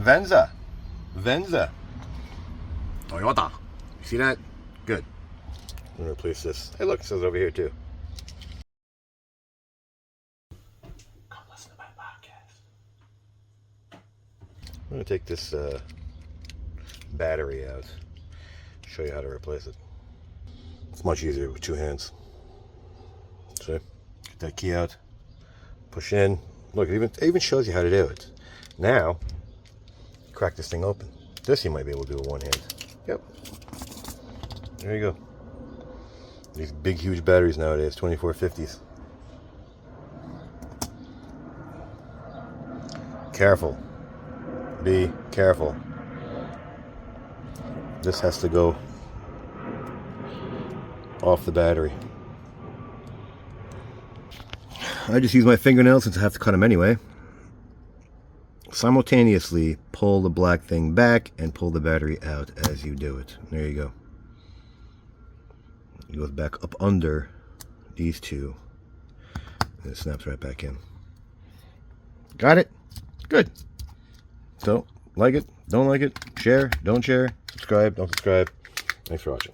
Venza. Venza. Toyota. You see that? Good. I'm gonna replace this. Hey, look, it says it over here too. Come listen to my podcast. I'm gonna take this battery out. Show you how to replace it. It's much easier with two hands. See? Get that key out. Push in. Look, it even shows you how to do it. Now, crack this thing open. This you might be able to do with one hand. Yep. There you go. These big, huge batteries nowadays, 2450s. Careful. Be careful. This has to go off the battery. I just use my fingernails since I have to cut them anyway. Simultaneously pull the black thing back and pull the battery out as you do it. There you go. It goes back up under these two and it snaps right back in. Got it? Good. So, like it, don't like it, share, don't share, subscribe, don't subscribe. Thanks for watching.